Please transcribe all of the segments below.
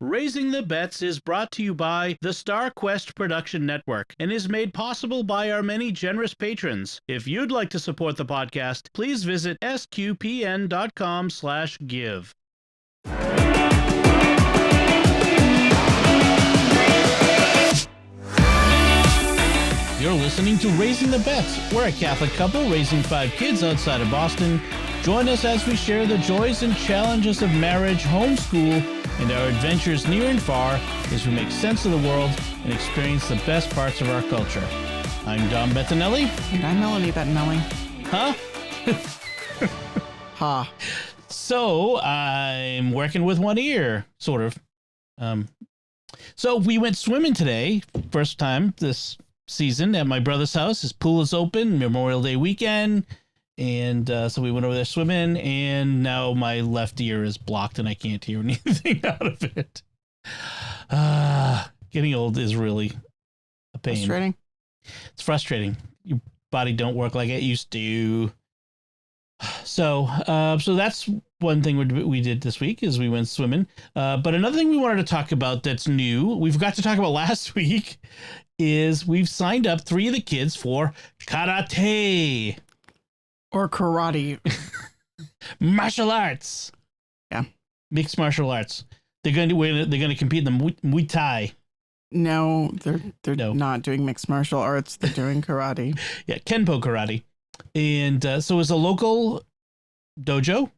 Raising the Bets is brought to you by the Star Quest Production Network and is made possible by our many generous patrons. If you'd like to support the podcast, please visit sqpn.com/give. You're listening to Raising the Bets. We're a Catholic couple raising 5 kids outside of Boston. Join us as we share the joys and challenges of marriage, homeschool, and our adventures near and far as we make sense of the world and experience the best parts of our culture. I'm Dom Bettinelli. And I'm Melanie Bettinelli. Huh? Ha. So I'm working with one ear, sort of. So we went swimming today, first time this season at my brother's house. His pool is open, Memorial Day weekend. And so we went over there swimming, and now my left ear is blocked and I can't hear anything out of it. Getting old is really a pain. Frustrating. It's frustrating. Your body don't work like it used to. So that's one thing we did this week is we went swimming. But another thing we wanted to talk about that's new, we forgot to talk about last week, is we've signed up 3 of the kids for karate. Or karate. Martial arts. Yeah. Mixed martial arts. They're going to compete in the Muay Thai. No, they're not doing mixed martial arts. They're doing karate. Yeah, Kenpo karate. And so it's a local dojo.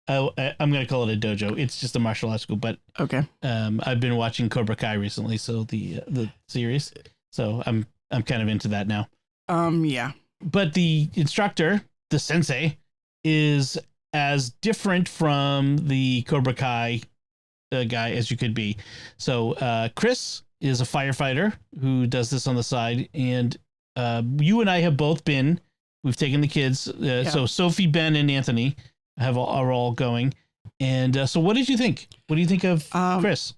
I'm going to call it a dojo. It's just a martial arts school, but okay. I've been watching Cobra Kai recently, so the series. So I'm kind of into that now. Yeah. But the instructor, the sensei, is as different from the Cobra Kai guy as you could be. So Chris is a firefighter who does this on the side, and you and I have both been. We've taken the kids. Yeah. So Sophie, Ben, and Anthony are all going. And so what did you think? What do you think of Chris?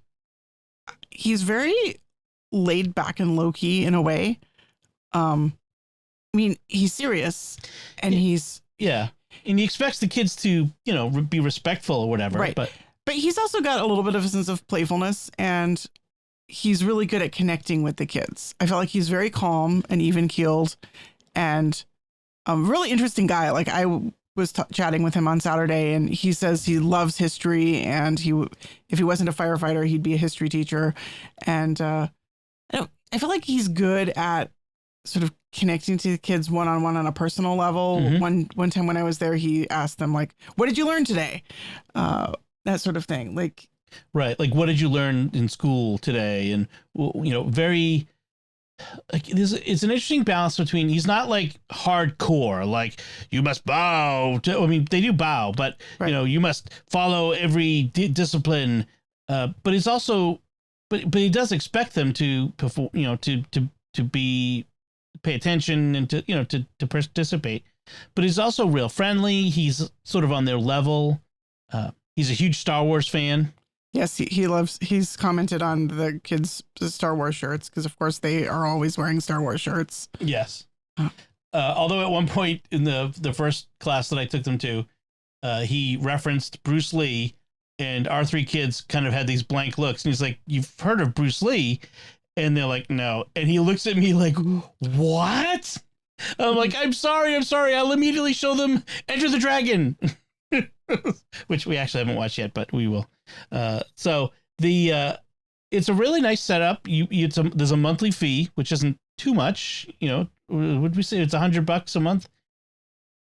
He's very laid back and low key in a way. I mean, he's serious, and he's... Yeah, and he expects the kids to, be respectful or whatever. Right. But he's also got a little bit of a sense of playfulness, and he's really good at connecting with the kids. I feel like he's very calm and even-keeled, and a really interesting guy. Like, I was chatting with him on Saturday, and he says he loves history, and if he wasn't a firefighter, he'd be a history teacher. And I feel like he's good at sort of connecting to the kids one-on-one on a personal level. Mm-hmm. One time when I was there, he asked them, like, what did you learn today? That sort of thing. Like, right. Like, what did you learn in school today? And, very, like, it's an interesting balance between, he's not like hardcore, like you must bow to, I mean, they do bow, but right. You must follow every discipline. But it's also, but he does expect them to perform, to pay attention and to participate, but he's also real friendly. He's sort of on their level. He's a huge Star Wars fan. Yes, he's commented on the kids' Star Wars shirts because of course they are always wearing Star Wars shirts. Yes. Although at one point in the first class that I took them to, he referenced Bruce Lee, and our 3 kids kind of had these blank looks, and he's like, "You've heard of Bruce Lee?" And they're like, "No." And he looks at me like, "What?" I'm like, I'm sorry. I'll immediately show them Enter the Dragon, which we actually haven't watched yet, but we will. So it's a really nice setup. There's a monthly fee, which isn't too much. Would we say it's $100 a month?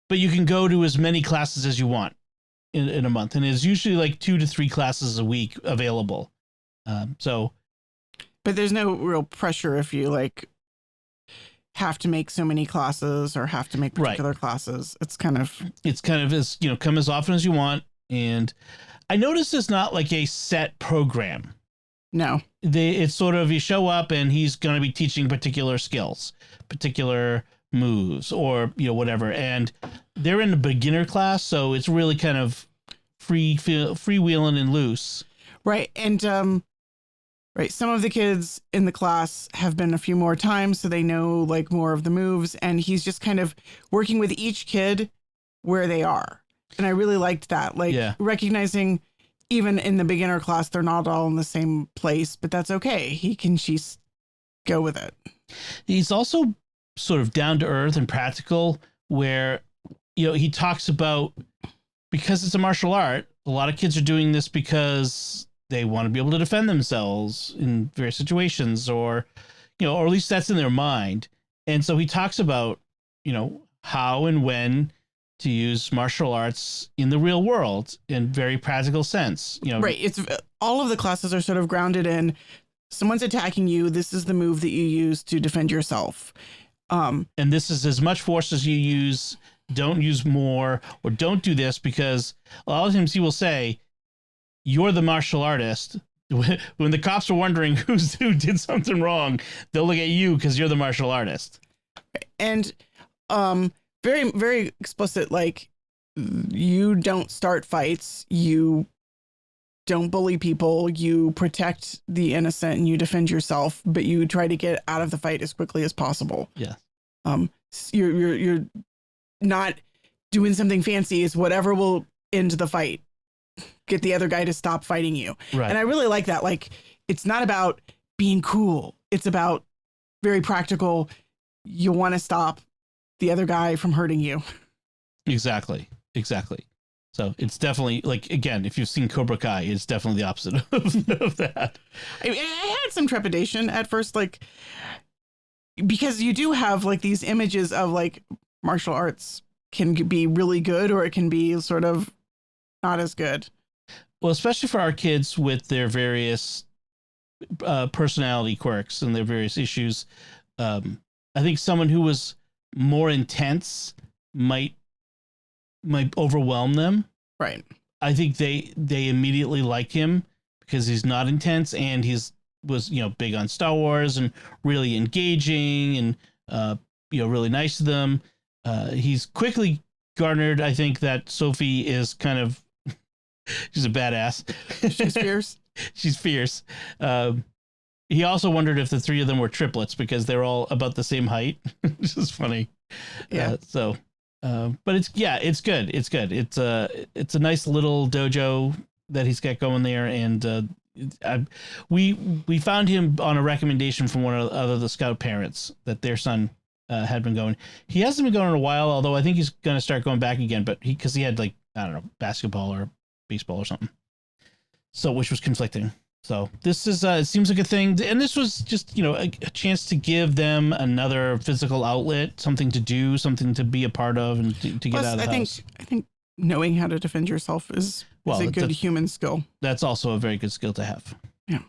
But you can go to as many classes as you want in a month, and there's usually like 2 to 3 classes a week available. But there's no real pressure if you like have to make so many classes or have to make particular classes. It's kind of as, come as often as you want. And I noticed it's not like a set program. No, it's sort of, you show up and he's going to be teaching particular skills, particular moves, or, whatever. And they're in the beginner class. So it's really kind of freewheeling and loose. Right. And, right. Some of the kids in the class have been a few more times, so they know like more of the moves. And he's just kind of working with each kid where they are. And I really liked that, like recognizing even in the beginner class, they're not all in the same place, but that's okay. She's go with it. He's also sort of down to earth and practical, where, he talks about, because it's a martial art, a lot of kids are doing this because they want to be able to defend themselves in various situations, or at least that's in their mind. And so he talks about, how and when to use martial arts in the real world in very practical sense. Right. It's all of the classes are sort of grounded in someone's attacking you. This is the move that you use to defend yourself. And this is as much force as you use. Don't use more, or don't do this, because a lot of times he will say, you're the martial artist. When the cops are wondering who did something wrong, they'll look at you because you're the martial artist. And very, very explicit, like, you don't start fights, you don't bully people, you protect the innocent and you defend yourself, but you try to get out of the fight as quickly as possible. Yeah. You're not doing something fancy. It's whatever will end the fight. Get the other guy to stop fighting you. Right. And I really like that. Like, it's not about being cool. It's about very practical. You want to stop the other guy from hurting you. Exactly. So it's definitely, like, again, if you've seen Cobra Kai, it's definitely the opposite of that. I had some trepidation at first, like, because you do have like these images of like martial arts can be really good, or it can be sort of not as good. Well, especially for our kids with their various personality quirks and their various issues. I think someone who was more intense might overwhelm them. Right. I think they immediately like him because he's not intense, and was big on Star Wars and really engaging, and really nice to them. He's quickly garnered, I think, that Sophie is kind of she's a badass. She's fierce. She's fierce. He also wondered if the three of them were triplets because they're all about the same height, which is funny. Yeah. But it's good. It's good. It's a nice little dojo that he's got going there, and we found him on a recommendation from one of the scout parents that their son had been going. He hasn't been going in a while, although I think he's going to start going back again. But because he had, like, I don't know, basketball or baseball or something, so which was conflicting. So this is it seems like a thing, and this was just a chance to give them another physical outlet, something to do, something to be a part of, and to get out of the house. I think knowing how to defend yourself is a good human skill. That's also a very good skill to have. Yeah.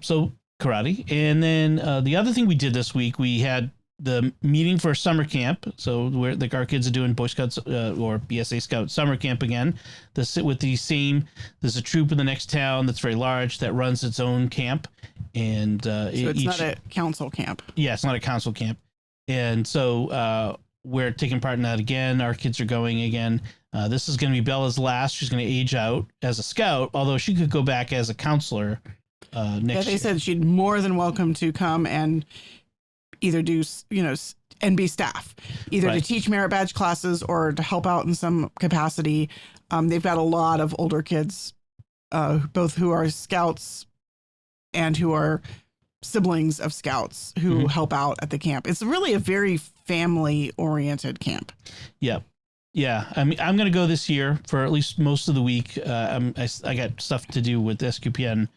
So karate, and then the other thing we did this week, we had the meeting for summer camp. So where our kids are doing Boy Scouts or BSA Scout summer camp again. There's a troop in the next town that's very large that runs its own camp, and so it's not a council camp. Yeah, it's not a council camp, and so we're taking part in that again. Our kids are going again. This is going to be Bella's last. She's going to age out as a scout, although she could go back as a counselor next year. They said she'd more than welcome to come and either do, and be staff, either right. to teach merit badge classes or to help out in some capacity. They've got a lot of older kids, both who are scouts and who are siblings of scouts who help out at the camp. It's really a very family oriented camp. Yeah. Yeah. I mean, I'm going to go this year for at least most of the week. I got stuff to do with SQPN.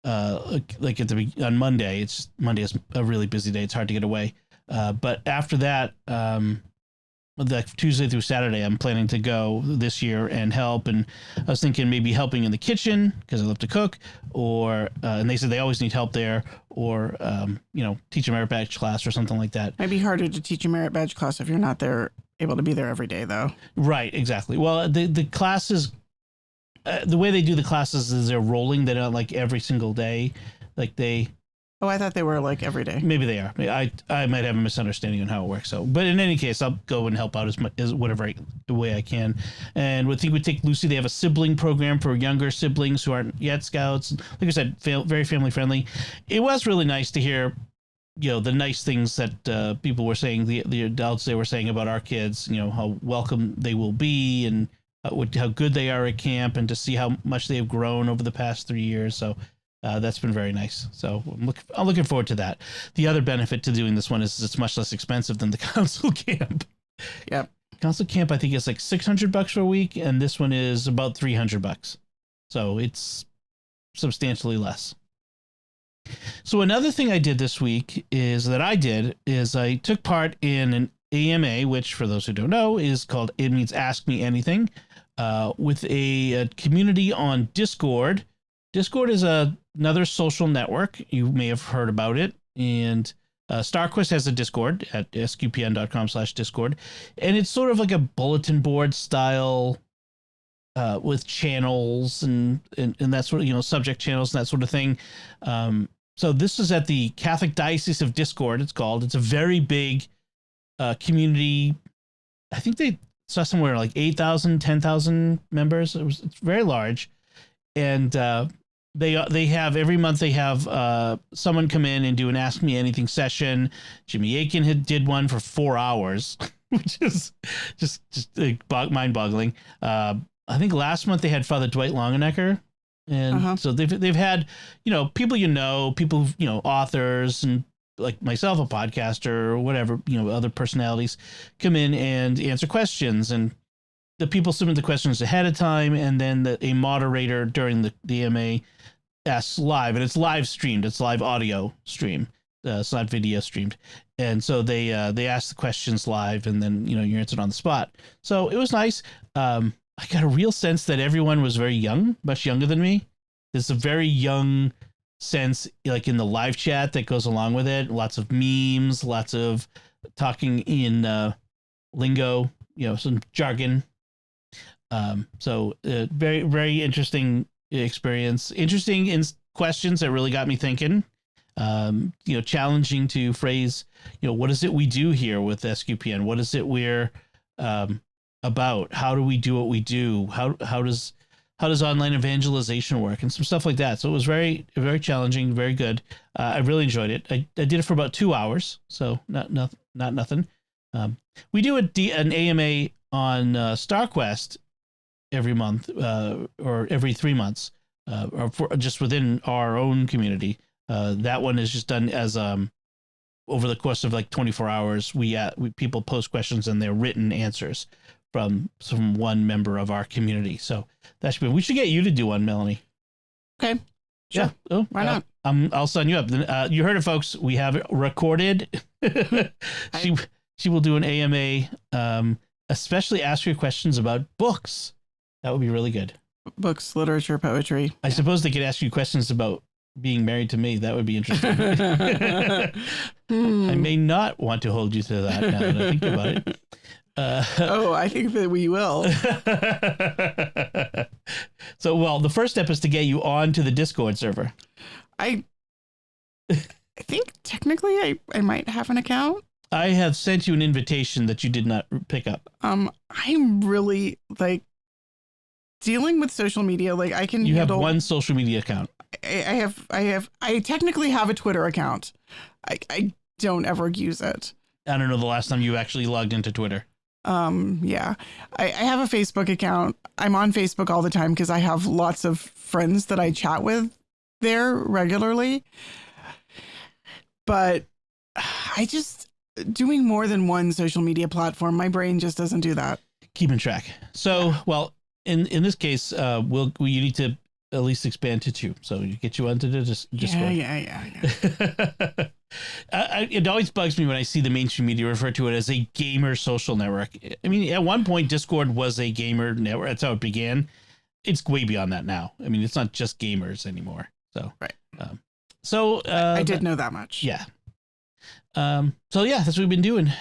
Like on Monday, Monday is a really busy day. It's hard to get away. But after that, the Tuesday through Saturday, I'm planning to go this year and help. And I was thinking maybe helping in the kitchen because I love to cook, or and they said they always need help there, or teach a merit badge class or something like that. Might be harder to teach a merit badge class if you're not able to be there every day, though. Right. Exactly. Well, the classes. The way they do the classes is they're rolling. They're not like every single day. Like they. Oh, I thought they were like every day. Maybe they are. I might have a misunderstanding on how it works. So, but in any case, I'll go and help out as whatever way I can. And I think we take Lucy. They have a sibling program for younger siblings who aren't yet scouts. Like I said, very family friendly. It was really nice to hear, the nice things that people were saying. The adults they were saying about our kids. How welcome they will be, and how good they are at camp, and to see how much they have grown over the past 3 years. So that's been very nice. So I'm looking forward to that. The other benefit to doing this one is it's much less expensive than the council camp. Yep. Council camp, I think, is like $600 for a week, and this one is about $300. So it's substantially less. So another thing I did this week is I took part in an AMA, which for those who don't know it means Ask Me Anything, with a community on Discord. Discord is another social network. You may have heard about it. And StarQuest has a Discord at sqpn.com/Discord. And it's sort of like a bulletin board style with channels and that sort of, subject channels and that sort of thing. So this is at the Catholic Diocese of Discord, it's called. It's a very big community. I think they saw somewhere like 8,000, 10,000 members. It's very large. And they have every month they have someone come in and do an Ask Me Anything session. Jimmy Akin did one for 4 hours, which is just mind boggling. I think last month they had Father Dwight Longenecker. And so they've had, people, people, authors and like myself, a podcaster or whatever, other personalities come in and answer questions, and the people submit the questions ahead of time. And then a moderator during the AMA asks live, and it's live streamed. It's live audio stream. It's not video streamed. And so they ask the questions live, and then, you're answered on the spot. So it was nice. I got a real sense that everyone was very young, much younger than me. There's a very young sense, like in the live chat that goes along with it. Lots of memes, lots of talking in lingo, some jargon. So very, very interesting experience. Interesting in questions that really got me thinking. Challenging to phrase, what is it we do here with SQPN? What is it we're about? How do we do what we do? How does online evangelization work, and some stuff like that. So it was very, very challenging, very good. I really enjoyed it. I did it for about 2 hours, so not nothing. We do an AMA on StarQuest every month or every 3 months, or just within our own community. That one is just done as over the course of like 24 hours. We people post questions and they're written answers from one member of our community. So that should be. We should get you to do one, Melanie. Okay. Sure. Yeah. Oh, why not? I'll sign you up. You heard it, folks. We have it recorded. She will do an AMA, especially ask you questions about books. That would be really good. Books, literature, poetry. I suppose they could ask you questions about being married to me. That would be interesting. I may not want to hold you to that now that I think about it. I think that we will. So, the first step is to get you onto the Discord server. I think technically I might have an account. I have sent you an invitation that you did not pick up. I'm really dealing with social media. Like I can. You have one social media account. I technically have a Twitter account. I don't ever use it. I don't know the last time you actually logged into Twitter. Yeah, I have a Facebook account. I'm on Facebook all the time because I have lots of friends that I chat with there regularly. But I just doing more than one social media platform. My brain just doesn't do that. Keeping track. So, in this case, you need to at least expand to 2. So you get you onto the Discord. Yeah. It always bugs me when I see the mainstream media refer to it as a gamer social network. I mean, at one point, Discord was a gamer network. That's how it began. It's way beyond that now. I mean, it's not just gamers anymore. So, right. I did know that much. Yeah. So yeah, that's what we've been doing.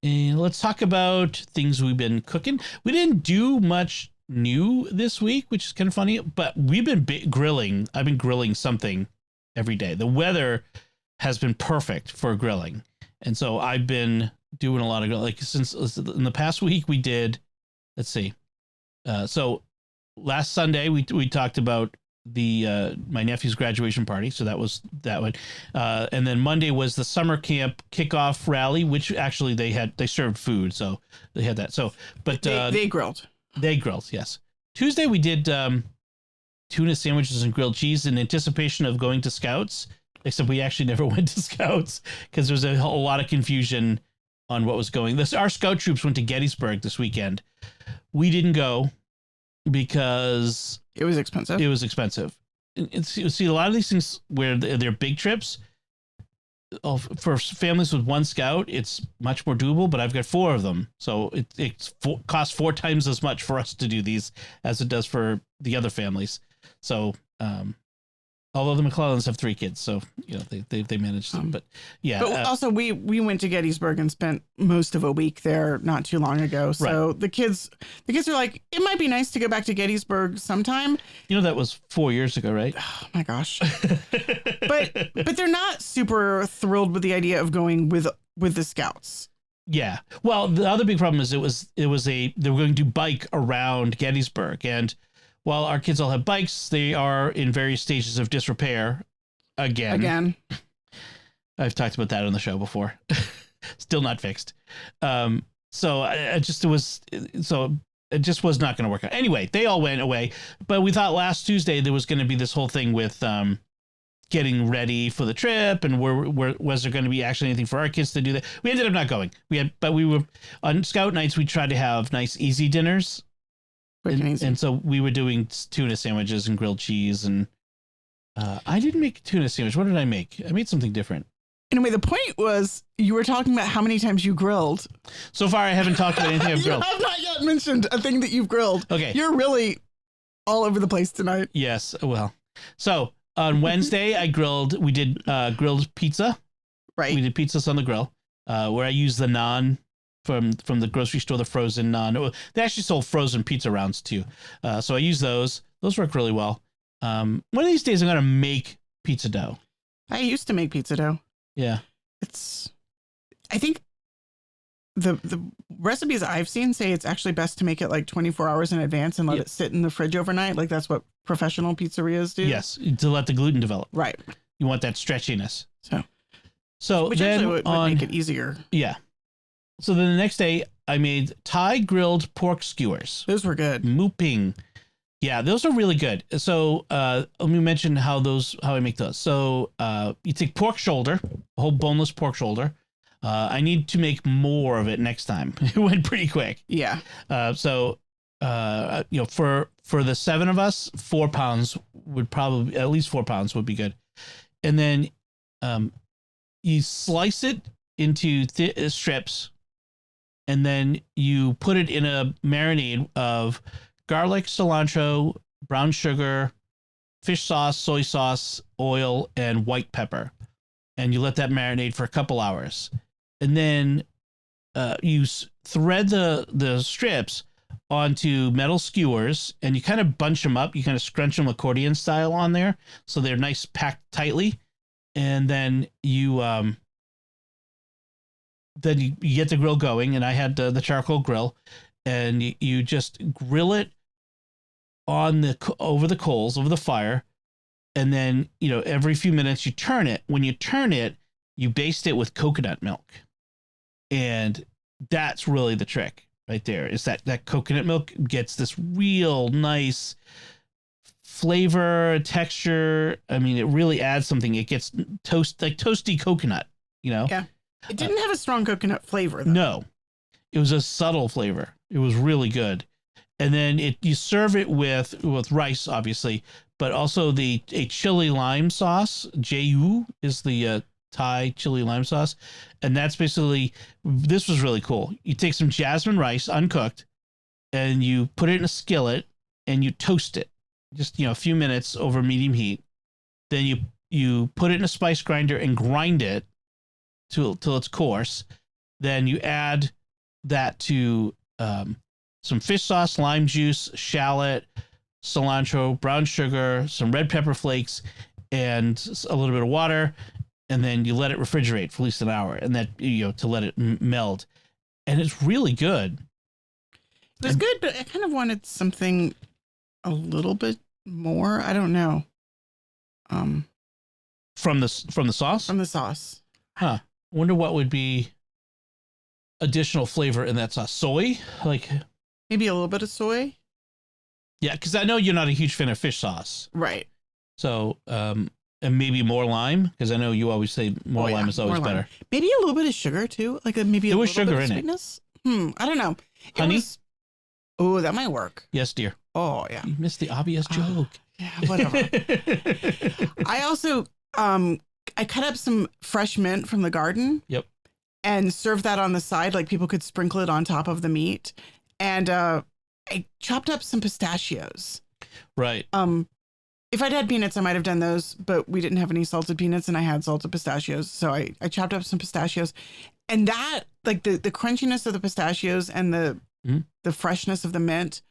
And let's talk about things we've been cooking. We didn't do much new this week, which is kind of funny, but we've been grilling. I've been grilling something every day. The weather has been perfect for grilling. And so I've been doing a lot of like since in the past week we did, let's see. So last Sunday we talked about the my nephew's graduation party. So that was that one. And then Monday was the summer camp kickoff rally, which actually they served food. So they had that. So, but they grilled. They grilled, yes. Tuesday we did tuna sandwiches and grilled cheese in anticipation of going to Scouts, except we actually never went to Scouts because there was a whole lot of confusion on what was going. Our Scout troops went to Gettysburg this weekend. We didn't go because It was expensive. it was expensive. See, a lot of these things where they're big trips, for families with one Scout, it's much more doable, but I've got 4 of them. So it costs 4 times as much for us to do these as it does for the other families. So, although the McClellans have 3 kids, so, you know, they managed them, but yeah. But also we went to Gettysburg and spent most of a week there not too long ago. So the kids are like, it might be nice to go back to Gettysburg sometime. You know, that was 4 years ago, right? Oh my gosh. but they're not super thrilled with the idea of going with the Scouts. Yeah. Well, the other big problem is they were going to bike around Gettysburg, and while our kids all have bikes, they are in various stages of disrepair again. I've talked about that on the show before. Still not fixed. So it just was not going to work out. Anyway, they all went away, but we thought last Tuesday there was going to be this whole thing with getting ready for the trip, and was there going to be actually anything for our kids to do that? We ended up not going. But we were on Scout nights. We tried to have nice, easy dinners. And so we were doing tuna sandwiches and grilled cheese, and I didn't make a tuna sandwich. What did I make? I made something different. Anyway, the point was you were talking about how many times you grilled. So far, I haven't talked about anything I've grilled. You have not yet mentioned a thing that you've grilled. Okay. You're really all over the place tonight. Yes. Well, so on Wednesday, we did grilled pizza. Right. We did pizzas on the grill, where I used the naan from the grocery store, the frozen naan. They actually sold frozen pizza rounds too. So I use those. Those work really well. One of these days I'm going to make pizza dough. I used to make pizza dough. Yeah. I think the recipes I've seen say it's actually best to make it like 24 hours in advance and let it sit in the fridge overnight. Like that's what professional pizzerias do. Yes. To let the gluten develop. Right. You want that stretchiness. So which then actually would make it easier. Yeah. So then the next day, I made Thai grilled pork skewers. Those were good. Mooping. Yeah, those are really good. So let me mention how I make those. So you take pork shoulder, a whole boneless pork shoulder. I need to make more of it next time. It went pretty quick. Yeah. So for the 7 of us, 4 pounds would probably, at least 4 pounds would be good. And then you slice it into strips. And then you put it in a marinade of garlic, cilantro, brown sugar, fish sauce, soy sauce, oil, and white pepper. And you let that marinate for a couple hours. And then you thread the strips onto metal skewers, and you kind of bunch them up. You kind of scrunch them accordion style on there, so they're nice, packed tightly. And then you get the grill going, and I had the charcoal grill, and you just grill it over the coals, over the fire, and then every few minutes you turn it. When you turn it, you baste it with coconut milk, and that's really the trick right there. Is that coconut milk gets this real nice flavor, texture. I mean, it really adds something. It gets toasty coconut. Yeah. It didn't have a strong coconut flavor, though. No, it was a subtle flavor. It was really good. And then you serve it with rice, obviously, but also a chili lime sauce. Jayu is the Thai chili lime sauce. And that's basically, this was really cool. You take some jasmine rice, uncooked, and you put it in a skillet and you toast it. Just, a few minutes over medium heat. Then you put it in a spice grinder and grind it till it's coarse. Then you add that to some fish sauce, lime juice, shallot, cilantro, brown sugar, some red pepper flakes, and a little bit of water. And then you let it refrigerate for at least an hour, and that to let it meld. And it's really good. It was good, but I kind of wanted something a little bit more. I don't know. From the sauce? From the sauce. Huh. I wonder what would be additional flavor in that sauce. Soy? Like, Maybe a little bit of soy. Yeah, because I know you're not a huge fan of fish sauce. Right. So, and maybe more lime, because I know you always say more lime is always better. Maybe a little bit of sugar too, like maybe there a was little sugar bit of in sweetness. I don't know. Honey? Oh, that might work. Yes, dear. Oh yeah. You missed the obvious joke. Yeah, whatever. I also I cut up some fresh mint from the garden. Yep. And served that on the side, like people could sprinkle it on top of the meat. And I chopped up some pistachios. Right. If I'd had peanuts, I might have done those, but we didn't have any salted peanuts, and I had salted pistachios, so I chopped up some pistachios, and that, like the crunchiness of the pistachios and the freshness of the mint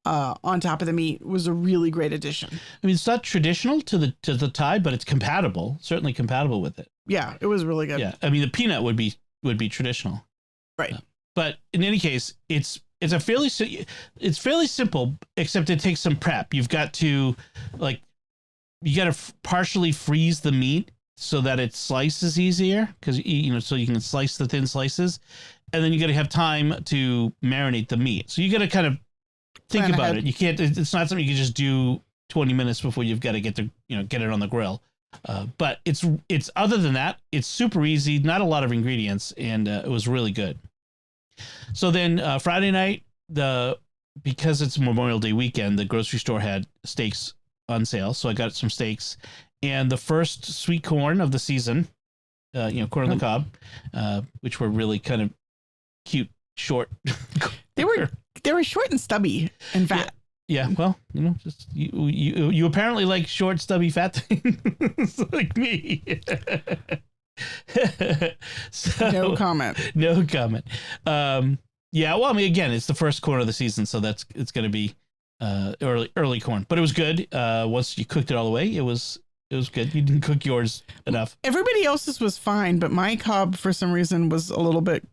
on top of the meat was a really great addition. I mean, it's not traditional to the Thai, but it's compatible. Certainly compatible with it. Yeah, it was really good. Yeah, I mean, the peanut would be traditional, right? But in any case, it's fairly simple, except it takes some prep. You've got to partially freeze the meat so that it slices easier, because so you can slice the thin slices, and then you got to have time to marinate the meat. So you got to kind of think about it. You can't. It's not something you can just do 20 minutes before you've got to get it on the grill. But it's other than that, it's super easy, not a lot of ingredients, and it was really good. So then Friday night, because it's Memorial Day weekend, the grocery store had steaks on sale, so I got some steaks and the first sweet corn of the season, corn on the cob, which were really kind of cute, short. They were short and stubby and fat. Yeah, well, just you apparently like short, stubby, fat things like me. So, no comment. No comment. Yeah, well, I mean, again, it's the first corn of the season, so it's going to be early corn, but it was good. Once you cooked it all the way, it was good. You didn't cook yours enough. Everybody else's was fine, but my cob for some reason was a little bit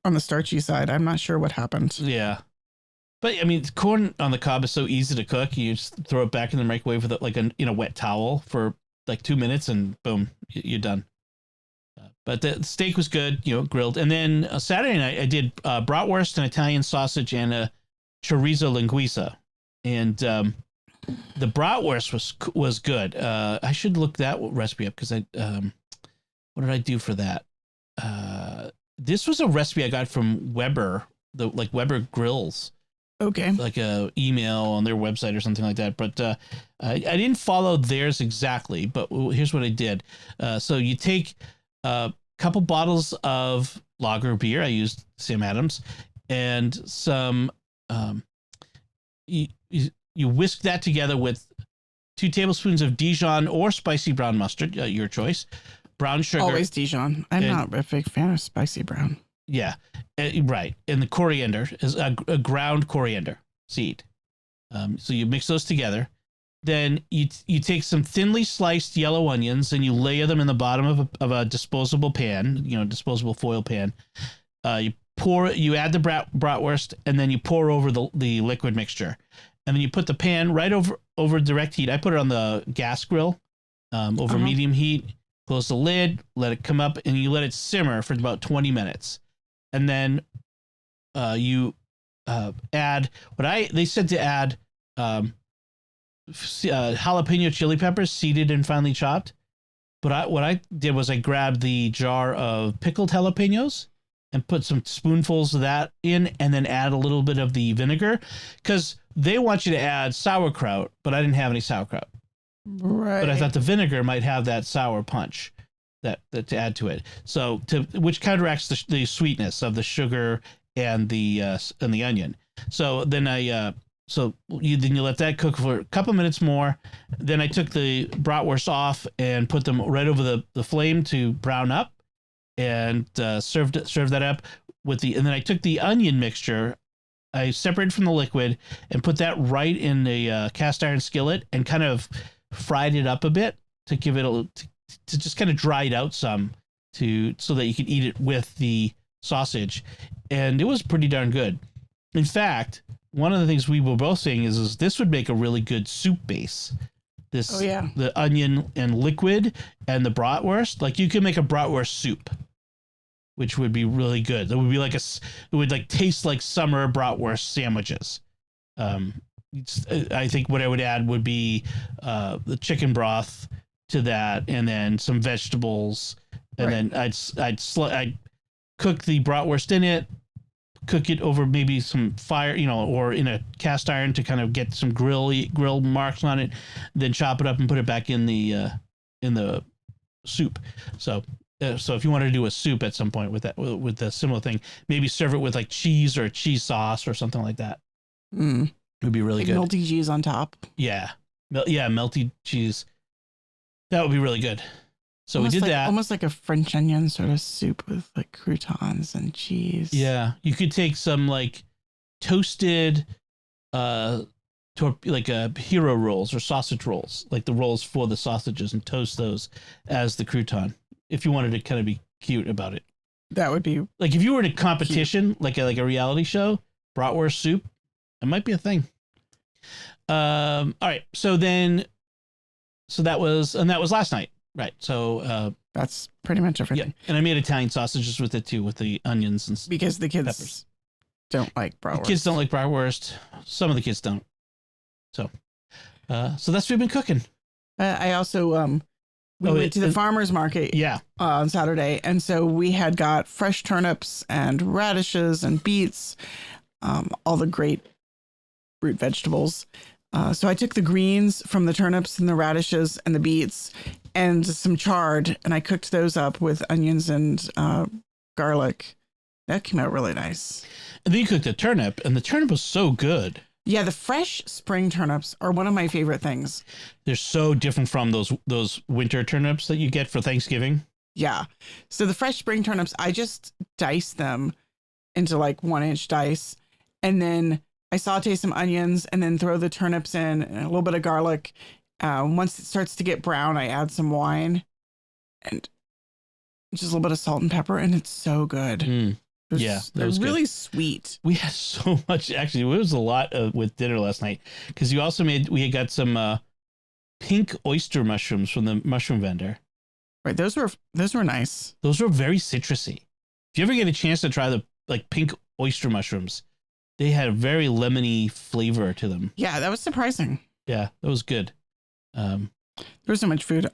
on the starchy side. I'm not sure what happened. Yeah. But I mean, corn on the cob is so easy to cook. You just throw it back in the microwave with a wet towel for like 2 minutes, and boom, you're done. But the steak was good, grilled. And then Saturday night, I did bratwurst, an Italian sausage, and a chorizo linguiça. And the bratwurst was good. I should look that recipe up, because what did I do for that? This was a recipe I got from Weber, Weber Grills. Okay. Like a email on their website or something like that. But I didn't follow theirs exactly, but here's what I did. So you take a couple bottles of lager beer. I used Sam Adams, and some, you whisk that together with 2 tablespoons of Dijon or spicy brown mustard, your choice, brown sugar. Always Dijon. I'm not a big fan of spicy brown. Yeah, right. And the coriander is a ground coriander seed. So you mix those together. Then you take some thinly sliced yellow onions and you layer them in the bottom of a disposable pan, disposable foil pan. You add the bratwurst, and then you pour over the liquid mixture. And then you put the pan right over direct heat. I put it on the gas grill over medium heat. Close the lid, let it come up, and you let it simmer for about 20 minutes. And then you add they said to add jalapeno chili peppers, seeded and finely chopped. But what I did was I grabbed the jar of pickled jalapenos and put some spoonfuls of that in, and then add a little bit of the vinegar, because they want you to add sauerkraut, but I didn't have any sauerkraut. Right. But I thought the vinegar might have that sour punch that to add to it. So which counteracts the sweetness of the sugar and the onion. So then you let that cook for a couple minutes more. Then I took the bratwurst off and put them right over the flame to brown up, and served that up and then I took the onion mixture. I separated from the liquid and put that right in the cast iron skillet and kind of fried it up a bit to give it to just kind of dry it out some so that you could eat it with the sausage. And it was pretty darn good. In fact, one of the things we were both saying is this would make a really good soup base. The onion and liquid and the bratwurst, like you can make a bratwurst soup. which would be really good. That would be like it would like taste like summer bratwurst sandwiches. I think what I would add would be the chicken broth to that, and then some vegetables, and then I'd cook the bratwurst in it, cook it over maybe some fire, or in a cast iron to kind of get some grill marks on it, then chop it up and put it back in the soup. So if you wanted to do a soup at some point with a similar thing, maybe serve it with like cheese or a cheese sauce or something like that. It would be really good. Melty cheese on top. Yeah. Melty cheese. That would be really good. So we did that. Almost like a French onion sort of soup with like croutons and cheese. Yeah. You could take some like toasted, hero rolls or sausage rolls, like the rolls for the sausages, and toast those as the crouton. If you wanted to kind of be cute about it. That would be like if you were in a competition, like a reality show, bratwurst soup, it might be a thing. All right. So that was last night. Right. So that's pretty much everything. Yeah. And I made Italian sausages with it too, with the onions and because the kids peppers. Don't like bratwurst. The kids don't like bratwurst. Some of the kids don't. So that's what we've been cooking. I also we went to the farmer's market on Saturday, and so we had got fresh turnips and radishes and beets, all the great root vegetables. So I took the greens from the turnips and the radishes and the beets and some chard, and I cooked those up with onions and garlic. That came out really nice. And then you cooked a turnip, and the turnip was so good. Yeah, the fresh spring turnips are one of my favorite things. They're so different from those winter turnips that you get for Thanksgiving. Yeah. So the fresh spring turnips, I just dice them into like 1-inch dice, and then I saute some onions and then throw the turnips in and a little bit of garlic. Once it starts to get brown, I add some wine and just a little bit of salt and pepper, and it's so good. They're really sweet. We had so much, actually. It was a lot with dinner last night because we had got some pink oyster mushrooms from the mushroom vendor. Right, those were nice. Those were very citrusy. If you ever get a chance to try the pink oyster mushrooms, they had a very lemony flavor to them. Yeah, that was surprising. Yeah, that was good. There was so much food.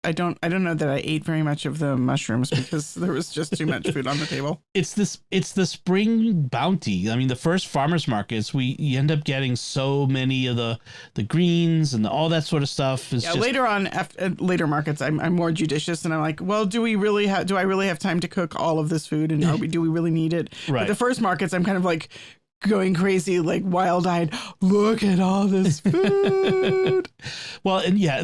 I don't know that I ate very much of the mushrooms because there was just too much food on the table. It's the spring bounty. I mean, the first farmers markets, you end up getting so many of the greens and all that sort of stuff. Later on, after later markets, I'm more judicious, and I'm like, well, do I really have time to cook all of this food, and do we really need it? Right. But the first markets, I'm kind of like going crazy, like wild-eyed. Look at all this food. Well, and yeah,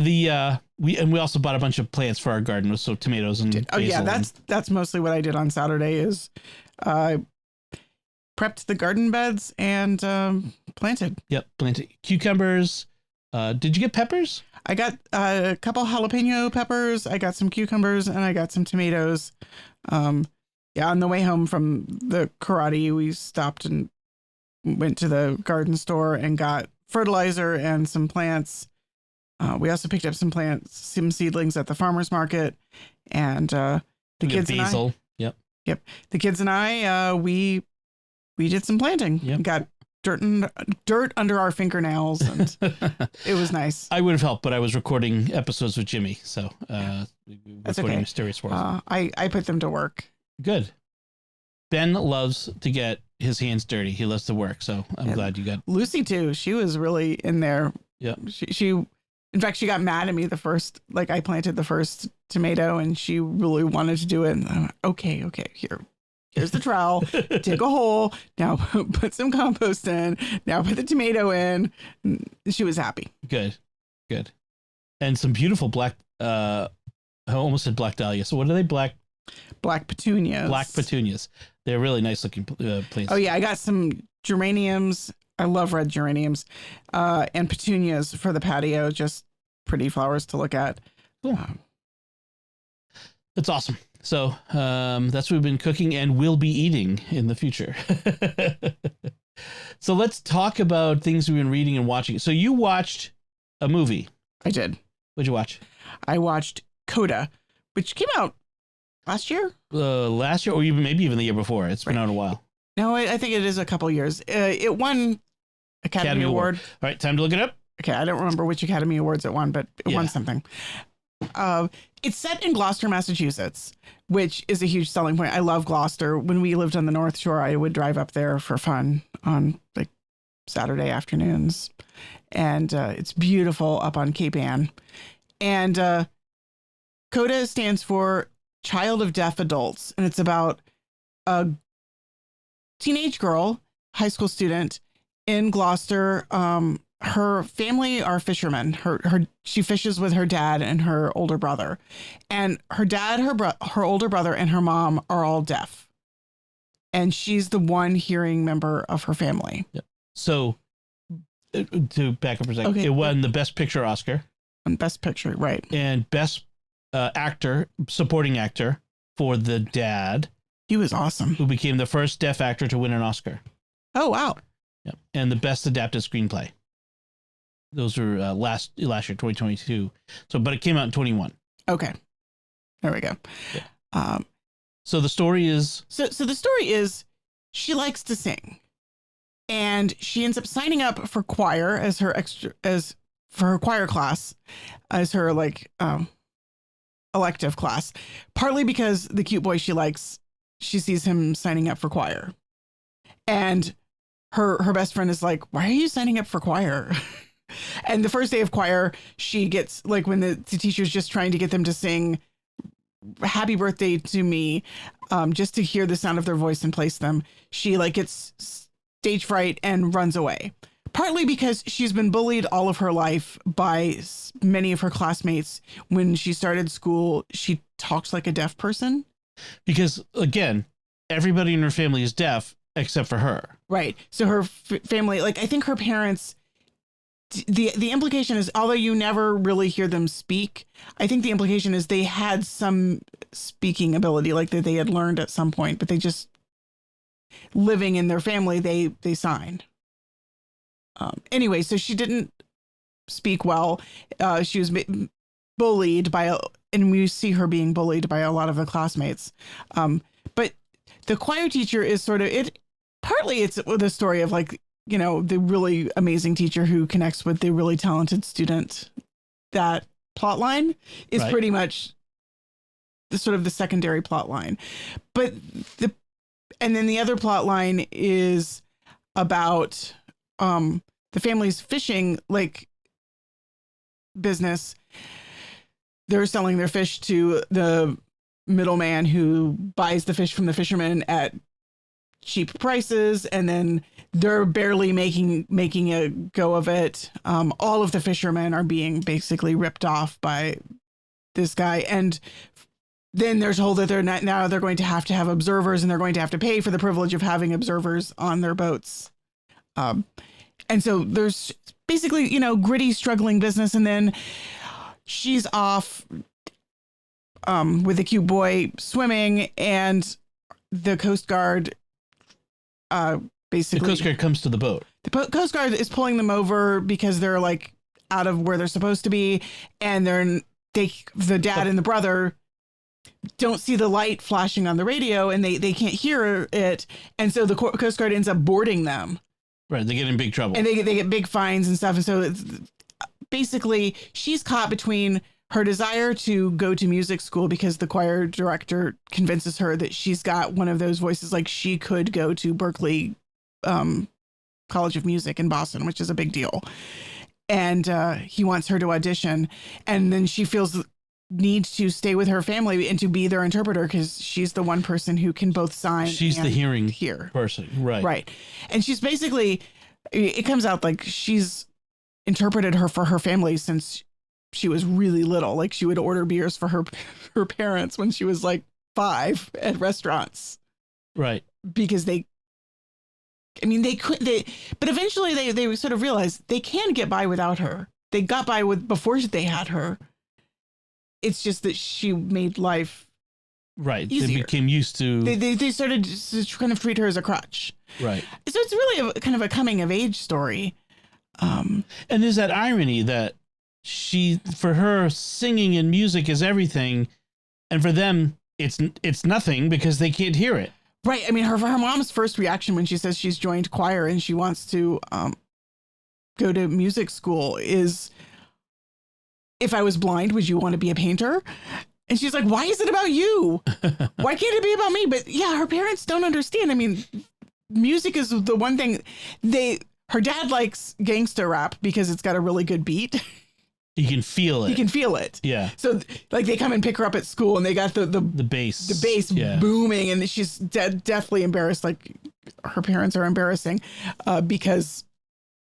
we also bought a bunch of plants for our garden, so tomatoes and basil. Oh yeah, that's mostly what I did on Saturday. Is prepped the garden beds and planted. Yep, planted cucumbers. Did you get peppers? I got a couple jalapeno peppers. I got some cucumbers, and I got some tomatoes. On the way home from the karate, we stopped and went to the garden store and got fertilizer and some plants. We also picked up some seedlings at the farmer's market, and the kids basil. And I. Yep. The kids and I, we did some planting. Yep. Got dirt under our fingernails, and it was nice. I would have helped, but I was recording episodes with Jimmy, so that's recording okay. Mysterious World. I put them to work. Good. Ben loves to get his hands dirty. He loves to work, so I'm glad you got Lucy too. She was really in there. Yeah. She in fact, she got mad at me I planted the first tomato, and she really wanted to do it. And I'm like, okay, here's the trowel, dig a hole. Now put some compost in. Now put the tomato in. And she was happy. Good. And some beautiful black, I almost said black dahlia. So what are they? Black petunias. Black petunias. They're really nice looking plants. Oh yeah, I got some geraniums. I love red geraniums, and petunias for the patio. Just pretty flowers to look at. Cool. That's awesome. So that's what we've been cooking and will be eating in the future. So let's talk about things we've been reading and watching. So you watched a movie. I did. What'd you watch? I watched CODA, which came out last year. Last year, or even maybe even the year before. It's been out a while. No, I think it is a couple years. It won Academy Award. All right, time to look it up. Okay, I don't remember which Academy Awards it won, but it won something. It's set in Gloucester, Massachusetts, which is a huge selling point. I love Gloucester. When we lived on the North Shore, I would drive up there for fun on like Saturday afternoons. And it's beautiful up on Cape Ann. And CODA stands for Child of Deaf Adults. And it's about a teenage girl, high school student in Gloucester. Her family are fishermen. She fishes with her dad and her older brother, and her dad, her older brother, and her mom are all deaf, and she's the one hearing member of her family. Yep. So, to back up for a second, it won the Best Picture Oscar, and Best Picture, right, and Best Actor, supporting actor for the dad. He was awesome. Who became the first deaf actor to win an Oscar. Oh wow! Yep, and the Best Adapted Screenplay. Those were last year, 2022. So, but it came out in 21. Okay, there we go. Yeah. So the story is. So the story is, she likes to sing, and she ends up signing up for choir as her for her choir class, as her elective class. Partly because the cute boy she likes, she sees him signing up for choir, and her best friend is like, "Why are you signing up for choir?" And the first day of choir, she gets when the teacher's just trying to get them to sing "Happy Birthday to Me," just to hear the sound of their voice and place them. She gets stage fright and runs away. Partly because she's been bullied all of her life by many of her classmates. When she started school, she talks like a deaf person. Because again, everybody in her family is deaf except for her. Right. So her family, I think her parents. The implication is, although you never really hear them speak, I think the implication is they had some speaking ability, that they had learned at some point, but they just, living in their family, they signed. Anyway, so she didn't speak well. She was bullied and we see her being bullied by a lot of the classmates. But the choir teacher is partly it's the story of the really amazing teacher who connects with the really talented student. That plot line is pretty much the secondary plot line. But and then the other plot line is about the family's fishing business. They're selling their fish to the middleman who buys the fish from the fishermen at cheap prices, and then they're barely making a go of it. All of the fishermen are being basically ripped off by this guy, and then they're told that they're going to have observers, and they're going to have to pay for the privilege of having observers on their boats. And so there's basically gritty, struggling business, and then she's off with the cute boy swimming, and the Coast Guard. Basically, the Coast Guard comes to the boat. The Coast Guard is pulling them over because they're out of where they're supposed to be, and the dad and the brother don't see the light flashing on the radio, and they can't hear it, and so the Coast Guard ends up boarding them. Right, they get in big trouble, and they get big fines and stuff. And so basically, she's caught between her desire to go to music school because the choir director convinces her that she's got one of those voices, she could go to Berklee College of Music in Boston, which is a big deal. And he wants her to audition. And then she feels the need to stay with her family and to be their interpreter because she's the one person who can both sign. She's the hearing person. Right. Right. And she's basically, it comes out she's interpreted her for her family since she was really little. She would order beers for her parents when she was 5 at restaurants. Right. Because they but eventually they sort of realized they can get by without her. They got by before they had her. It's just that she made life right. easier. They became used to. They started to kind of treat her as a crutch. Right. So it's really kind of a coming of age story. And there's that irony that for her, singing and music is everything. And for them, it's nothing because they can't hear it. Right. I mean, her mom's first reaction when she says she's joined choir and she wants to go to music school is, if I was blind, would you want to be a painter? And she's like, why is it about you? Why can't it be about me? But yeah, her parents don't understand. I mean, music is the one thing her dad likes gangster rap because it's got a really good beat. You can feel it. You can feel it. Yeah. So like they come and pick her up at school and they got the bass. The bass booming, and she's deathly embarrassed. Like her parents are embarrassing because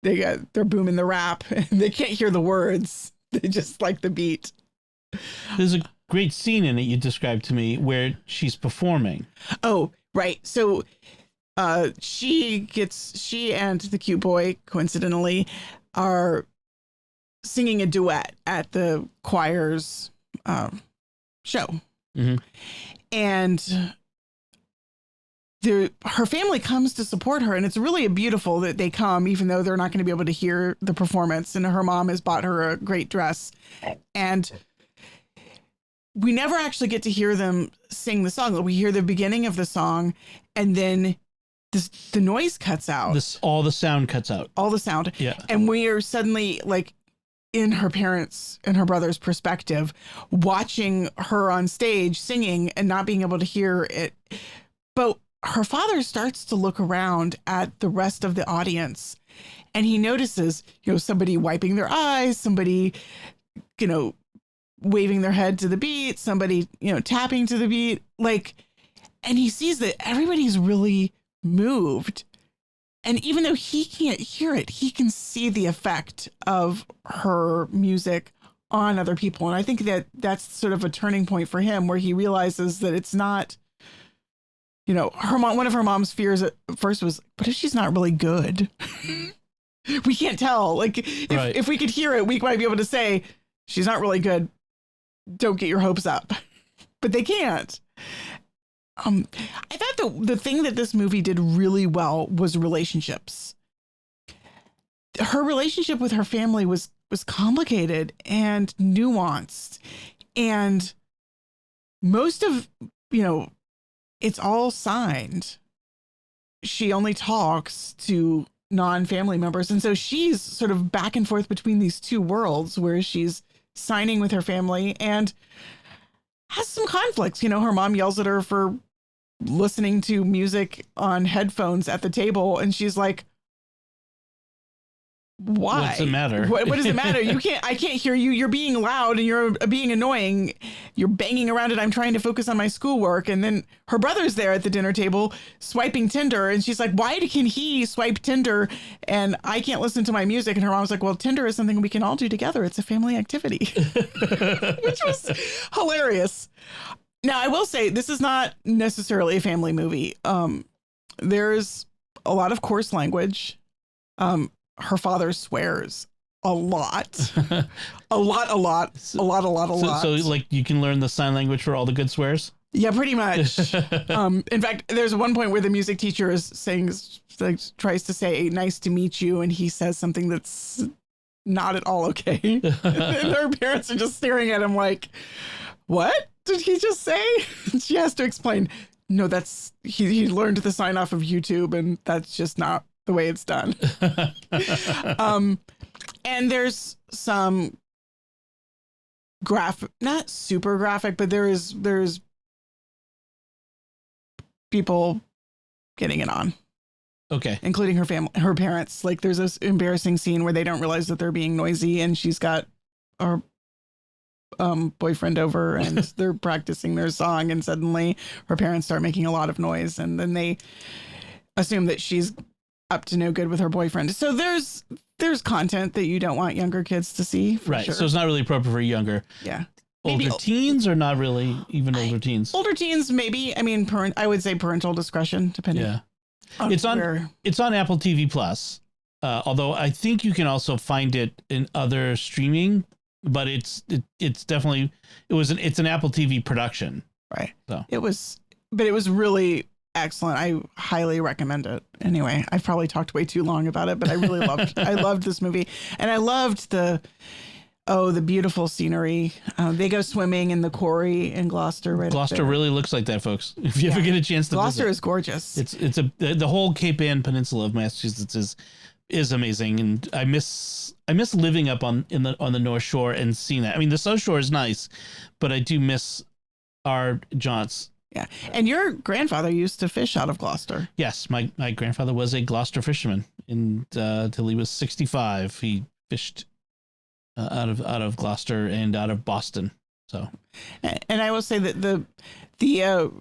they're booming the rap and they can't hear the words. They just like the beat. There's a great scene in it you described to me where she's performing. Oh, right. So she and the cute boy coincidentally are singing a duet at the choir's show. Mm-hmm. And her family comes to support her, and it's really beautiful that they come, even though they're not going to be able to hear the performance. And her mom has bought her a great dress, and we never actually get to hear them sing the song. We hear the beginning of the song, and then the noise cuts out. All the sound cuts out. All the sound. Yeah. And we are suddenly like in her parents' and her brother's perspective, watching her on stage singing and not being able to hear it. But her father starts to look around at the rest of the audience, and he notices, somebody wiping their eyes, somebody, waving their head to the beat, somebody, tapping to the beat, and he sees that everybody's really moved. And even though he can't hear it, he can see the effect of her music on other people. And I think that that's sort of a turning point for him, where he realizes that it's not, her mom, one of her mom's fears at first was, but if she's not really good, we can't tell. If we could hear it, we might be able to say, she's not really good. Don't get your hopes up. But they can't. I thought the thing that this movie did really well was relationships. Her relationship with her family was complicated and nuanced. And most of, it's all signed. She only talks to non-family members. And so she's sort of back and forth between these two worlds, where she's signing with her family and has some conflicts. Her mom yells at her for listening to music on headphones at the table. And she's like, why? What's the matter? What does it matter? I can't hear you. You're being loud and you're being annoying. You're banging around it. I'm trying to focus on my schoolwork. And then her brother's there at the dinner table swiping Tinder. And she's like, why can he swipe Tinder and I can't listen to my music? And her mom's like, well, Tinder is something we can all do together. It's a family activity, which was hilarious. Now, I will say this is not necessarily a family movie. There's a lot of coarse language. Her father swears a lot, a lot. So like you can learn the sign language for all the good swears. Yeah, pretty much. In fact, there's one point where the music teacher is saying, tries to say, nice to meet you. And he says something that's not at all okay. And her parents are just staring at him like, what did he just say? And she has to explain, no, that's, he learned the sign off of YouTube and that's just not the way it's done. And there's some not super graphic, but there's people getting it on. Okay. Including her family, her parents. Like there's this embarrassing scene where they don't realize that they're being noisy and she's got her boyfriend over and they're practicing their song and suddenly her parents start making a lot of noise and then they assume that she's up to no good with her boyfriend. So there's content that you don't want younger kids to see. Right. Sure. So it's not really appropriate for younger. Yeah. Older teens or not really even older teens? Older teens, maybe. I mean, I would say parental discretion, depending. Yeah. It's on Apple TV Plus. Although I think you can also find it in other streaming, but it's definitely, it's an Apple TV production. Right. So it was really excellent. I highly recommend it. Anyway, I've probably talked way too long about it, but I really loved this movie. And I loved Oh, the beautiful scenery. They go swimming in the quarry in Gloucester. Right. Gloucester really looks like that, folks. If you ever get a chance to Gloucester visit. is gorgeous. The whole Cape Ann Peninsula of Massachusetts is amazing, and I miss living up on the North Shore and seeing that. I mean, the South Shore is nice, but I do miss our jaunts. Yeah, and your grandfather used to fish out of Gloucester. Yes, my grandfather was a Gloucester fisherman, and till he was 65, he fished out of Gloucester and out of Boston. So, and I will say that the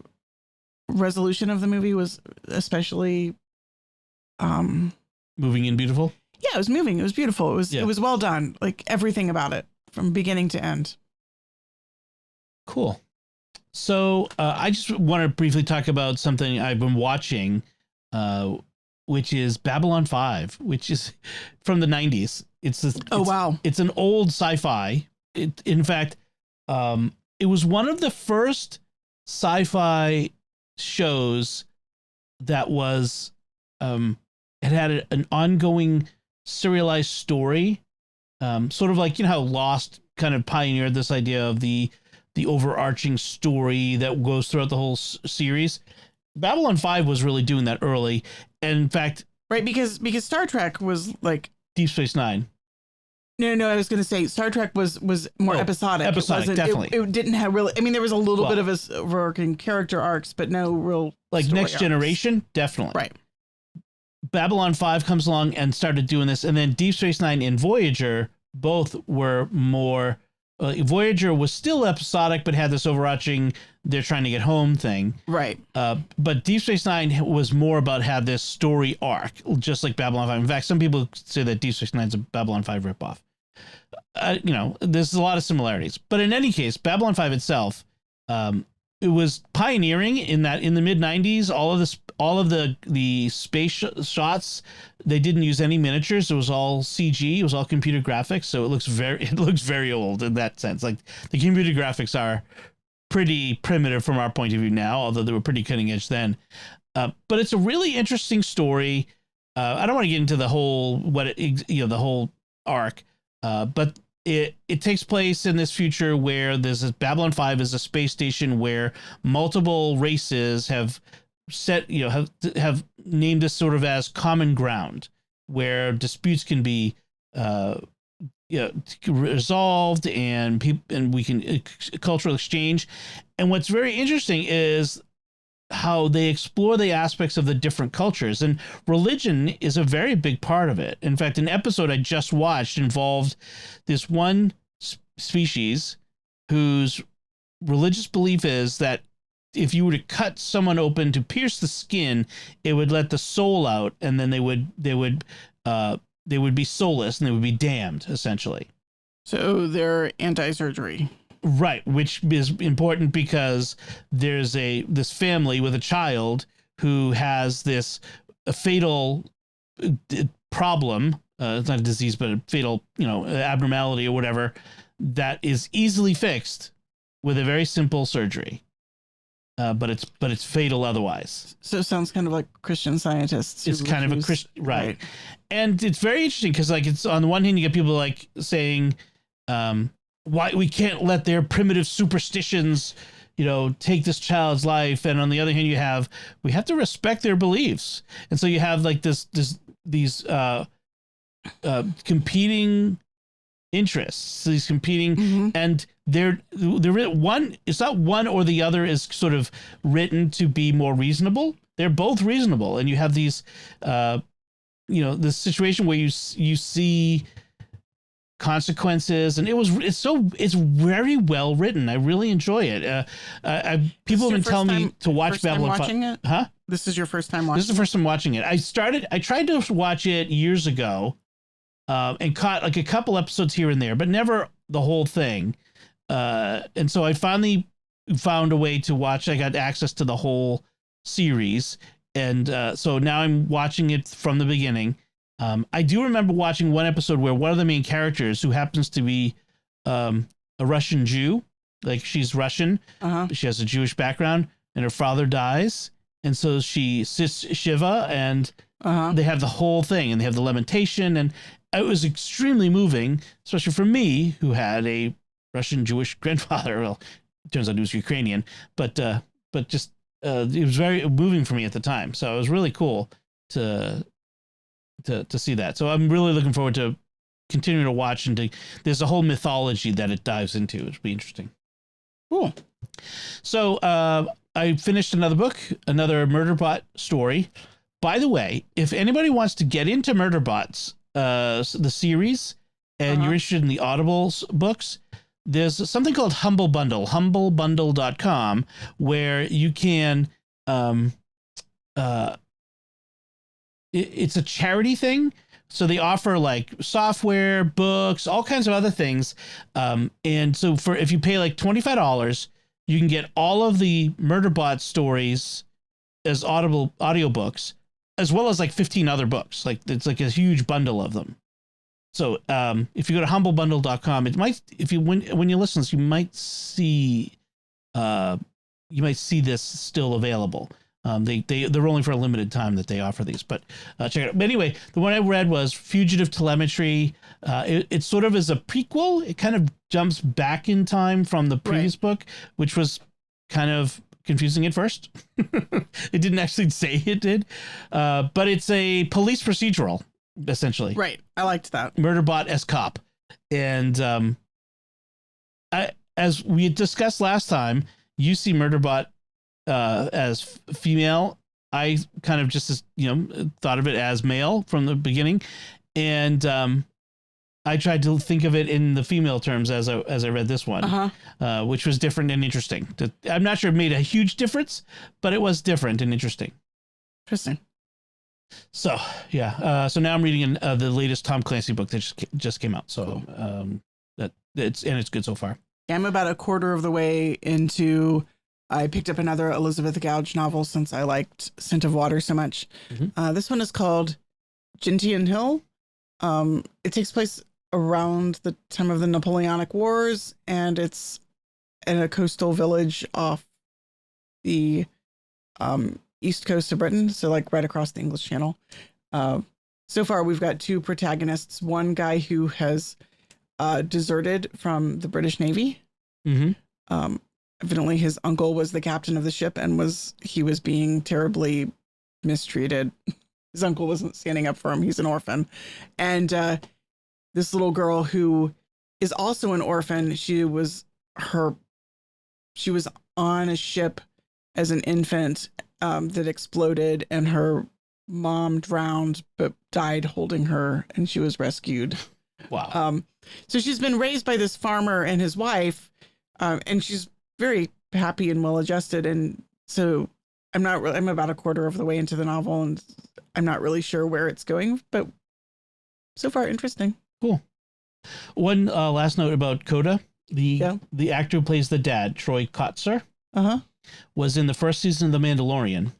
resolution of the movie was especially moving and beautiful. Yeah, it was moving. It was beautiful. It was well done. Like everything about it from beginning to end. Cool. So I just want to briefly talk about something I've been watching, which is Babylon 5, which is from the 90s. Wow. It's an old sci-fi. In fact, it was one of the first sci-fi shows that was had an ongoing serialized story, sort of like, how Lost kind of pioneered this idea of the overarching story that goes throughout the whole series. Babylon 5 was really doing that early. And in fact, right, because Star Trek was like Deep Space Nine. No, I was going to say Star Trek was more episodic. Episodic, definitely. It didn't have really. I mean, there was a little bit of a working character arcs, but no real like Next Generation, definitely. Right. Babylon 5 comes along and started doing this, and then Deep Space Nine and Voyager both were more. Voyager was still episodic, but had this overarching "they're trying to get home" thing. Right. But Deep Space Nine was more about had this story arc, just like Babylon 5. In fact, some people say that Deep Space Nine is a Babylon 5 ripoff. There's a lot of similarities. But in any case, Babylon 5 itself, it was pioneering in that in the mid 90s, all of the space shots, they didn't use any miniatures. It was all CG. It was all computer graphics. So it looks very old in that sense. Like the computer graphics are pretty primitive from our point of view now, although they were pretty cutting edge then. But it's a really interesting story. I don't want to get into the whole the whole arc, but it takes place in this future where Babylon 5 is a space station where multiple races have have named this sort of as common ground, where disputes can be resolved and we can cultural exchange. And what's very interesting is how they explore the aspects of the different cultures, and religion is a very big part of it. In fact, an episode I just watched involved this one species whose religious belief is that if you were to cut someone open to pierce the skin, it would let the soul out, and then they would be soulless and they would be damned, essentially. So they're anti-surgery. Right, which is important because there's this family with a child who has a fatal problem. It's not a disease, but a fatal, abnormality or whatever that is easily fixed with a very simple surgery. But it's fatal otherwise. So it sounds kind of like Christian Scientists. It's kind of a Christian, right? And it's very interesting because, like, it's on the one hand you get people like saying, why we can't let their primitive superstitions, take this child's life, and on the other hand we have to respect their beliefs, and so you have like these competing interests, these competing, and they're one. It's not one or the other is sort of written to be more reasonable. They're both reasonable, and you have these, this situation where you see consequences, and it's very well written. I really enjoy it. People have been telling me to watch Babylon 5. Huh? This is your first time watching it? This is the first time watching it. I tried to watch it years ago, and caught like a couple episodes here and there, but never the whole thing. And so I finally found a way to watch. I got access to the whole series, and so now I'm watching it from the beginning. I do remember watching one episode where one of the main characters, who happens to be a Russian Jew, like she's Russian, she has a Jewish background, and her father dies, and so she sits Shiva, and they have the whole thing, and they have the lamentation, and it was extremely moving, especially for me, who had a Russian Jewish grandfather. Well, it turns out he was Ukrainian, but just it was very moving for me at the time. So it was really cool to see that. So I'm really looking forward to continuing to watch, and there's a whole mythology that it dives into. It'll be interesting. Cool. So I finished another book, another Murderbot story. By the way, if anybody wants to get into Murderbots, the series, and you're interested in the Audible books, there's something called Humble Bundle, humblebundle.com, where you can, it's a charity thing. So they offer like software, books, all kinds of other things. And so if you pay like $25, you can get all of the Murderbot stories as Audible audiobooks, as well as like 15 other books. Like it's like a huge bundle of them. So if you go to humblebundle.com, it might, when you listen, you might see this still available. They're only for a limited time that they offer these, but check it out. But anyway, the one I read was Fugitive Telemetry. It sort of is a prequel. It kind of jumps back in time from the previous book, which was kind of confusing at first. It didn't actually say it did, but it's a police procedural, essentially. Right. I liked that. Murderbot as cop. And as we had discussed last time, you see Murderbot as female. I kind of just thought of it as male from the beginning, and I tried to think of it in the female terms as I read this one, which was different and interesting. I'm not sure it made a huge difference, but it was different and interesting. Interesting. So yeah, so now I'm reading the latest Tom Clancy book that just came out. So it's good so far. I'm about a quarter of the way into. I picked up another Elizabeth Gouge novel since I liked Scent of Water so much. This one is called Gentian Hill. It takes place around the time of the Napoleonic Wars, and it's in a coastal village off the east coast of Britain, so like right across the English Channel. So far, we've got two protagonists. One guy who has deserted from the British Navy. Evidently, his uncle was the captain of the ship, and he was being terribly mistreated. His uncle wasn't standing up for him. He's an orphan. And this little girl who is also an orphan, she was on a ship as an infant that exploded, and her mom drowned but died holding her, and she was rescued. Wow. So she's been raised by this farmer and his wife, and she's very happy and well adjusted. And so I'm about a quarter of the way into the novel, and I'm not really sure where it's going, but so far interesting. Cool. One last note about CODA. The actor who plays the dad, Troy Kotsur, was in the first season of The Mandalorian.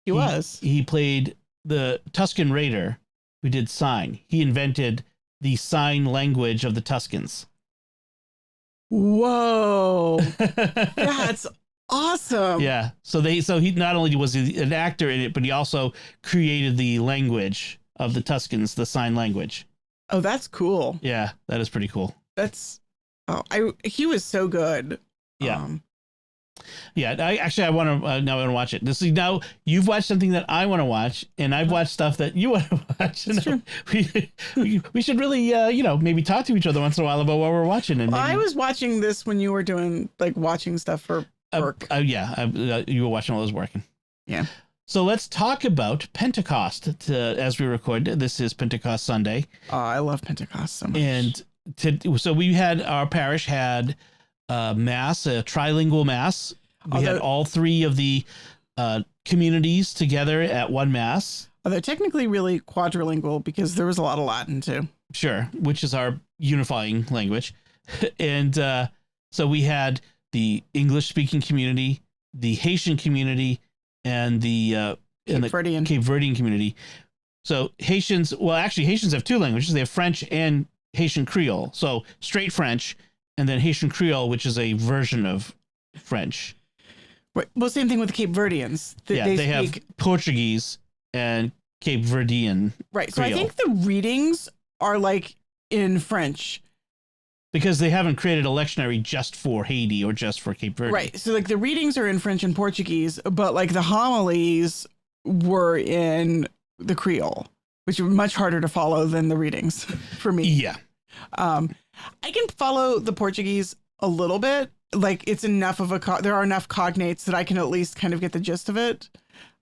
He played the Tusken Raider who did sign. He invented the sign language of the Tuskens. Whoa. That's awesome. Yeah. So he not only was an actor in it, but he also created the language of the Tuskens, the sign language. Oh, that's cool. Yeah, that is pretty cool. He was so good. Yeah. I want to now watch it. Now you've watched something that I want to watch, and I've watched stuff that you want to watch. That's true. We should really, maybe talk to each other once in a while about what we're watching. And I was watching this when you were doing watching stuff for work. You were watching while I was working. Yeah. So let's talk about Pentecost as we record. This is Pentecost Sunday. Oh, I love Pentecost so much. And so our parish had Mass, a trilingual Mass. We had all three of the communities together at one Mass. They're technically really quadrilingual because there was a lot of Latin too. Sure, which is our unifying language. And so we had the English-speaking community, the Haitian community, and the Cape Verdean community. So Haitians have two languages. They have French and Haitian Creole. So straight French, and then Haitian Creole, which is a version of French. Right. Well, same thing with the Cape Verdeans. They have Portuguese and Cape Verdean. Right. So Creole. I think the readings are like in French. Because they haven't created a lectionary just for Haiti or just for Cape Verde. Right. So like the readings are in French and Portuguese, but like the homilies were in the Creole, which are much harder to follow than the readings for me. Yeah. I can follow the Portuguese a little bit. Like it's enough of there are enough cognates that I can at least kind of get the gist of it.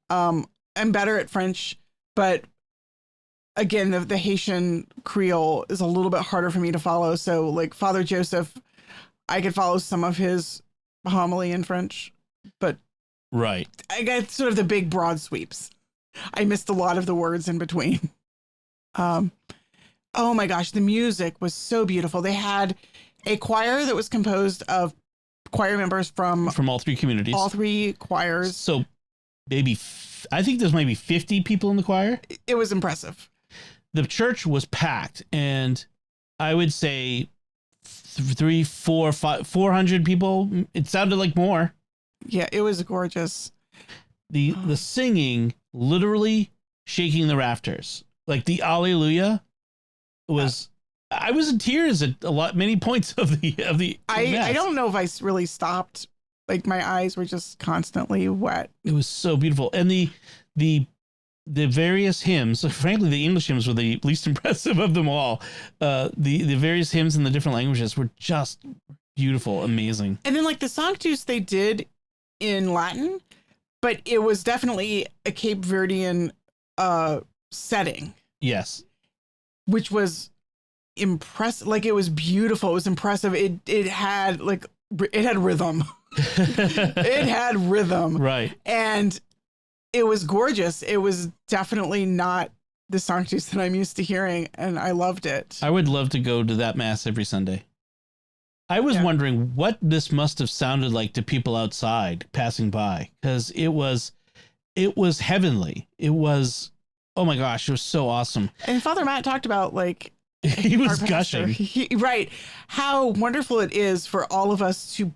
I'm better at French, but again, the Haitian Creole is a little bit harder for me to follow. So like Father Joseph, I could follow some of his homily in French, but right. I got sort of the big broad sweeps. I missed a lot of the words in between. Oh my gosh, the music was so beautiful. They had a choir that was composed of choir members from all three communities, all three choirs. So maybe, I think there's maybe 50 people in the choir. It was impressive. The church was packed, and I would say 300, 400, 400 people. It sounded like more. Yeah, it was gorgeous. The singing literally shaking the rafters. Like the Alleluia was, I was in tears at many points of the I don't know if I really stopped. Like my eyes were just constantly wet. It was so beautiful. And the various hymns, frankly, the English hymns were the least impressive of them all. The various hymns in the different languages were just beautiful, amazing. And then like the Sanctus they did in Latin, but it was definitely a Cape Verdean setting. Yes. Which was impressive. Like it was beautiful. It was impressive. It had rhythm. It had rhythm. Right. And it was gorgeous. It was definitely not the Sanctus that I'm used to hearing, and I loved it. I would love to go to that Mass every Sunday. I was wondering what this must have sounded like to people outside passing by, because it was heavenly. It was, oh my gosh, it was so awesome. And Father Matt talked about like he was gushing. Right. How wonderful it is for all of us to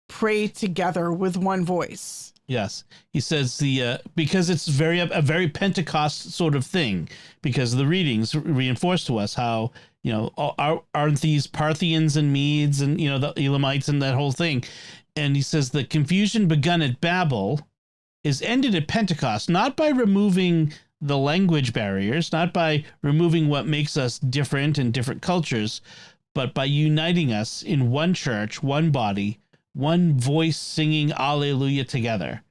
pray together with one voice. Yes, he says because it's a very Pentecost sort of thing, because the readings reinforce to us how, aren't these Parthians and Medes and, the Elamites and that whole thing. And he says the confusion begun at Babel is ended at Pentecost, not by removing the language barriers, not by removing what makes us different in different cultures, but by uniting us in one church, one body, one voice singing Alleluia together.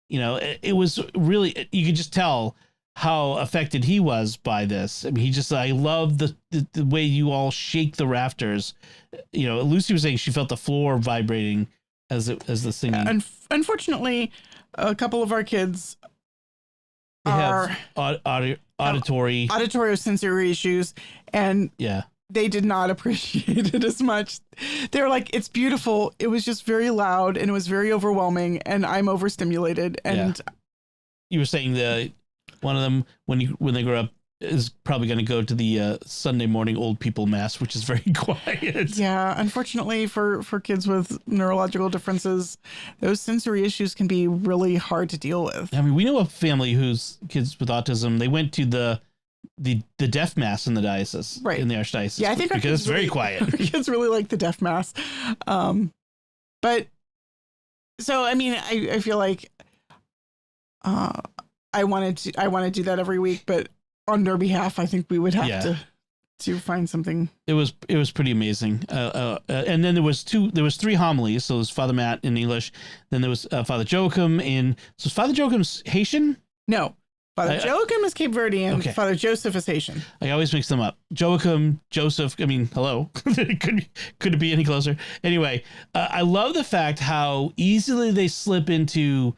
It was really, you could just tell how affected he was by this. I mean, I love the way you all shake the rafters. Lucy was saying she felt the floor vibrating as the singing. Unfortunately, a couple of our kids have auditory sensory issues, and they did not appreciate it as much. They were like, it's beautiful. It was just very loud and it was very overwhelming, and I'm overstimulated. And you were saying one of them, when they grow up, is probably going to go to the Sunday morning old people Mass, which is very quiet. Yeah, unfortunately for kids with neurological differences, those sensory issues can be really hard to deal with. I mean, we know a family whose kids with autism, they went to the deaf Mass in the diocese, right, in the archdiocese. Yeah, I think because it's very quiet. Our kids really like the deaf Mass. But so, I mean, I feel like I want to do that every week, but on their behalf, I think we would have to find something. It was pretty amazing. And then there was 3 homilies. So it was Father Matt in English. Then there was Father Joachim so Father Joachim's Haitian? No. Father Joachim is Cape Verdean. Okay. Father Joseph is Haitian. I always mix them up. Joachim, Joseph. I mean, hello. Could it be any closer? Anyway, I love the fact how easily they slip into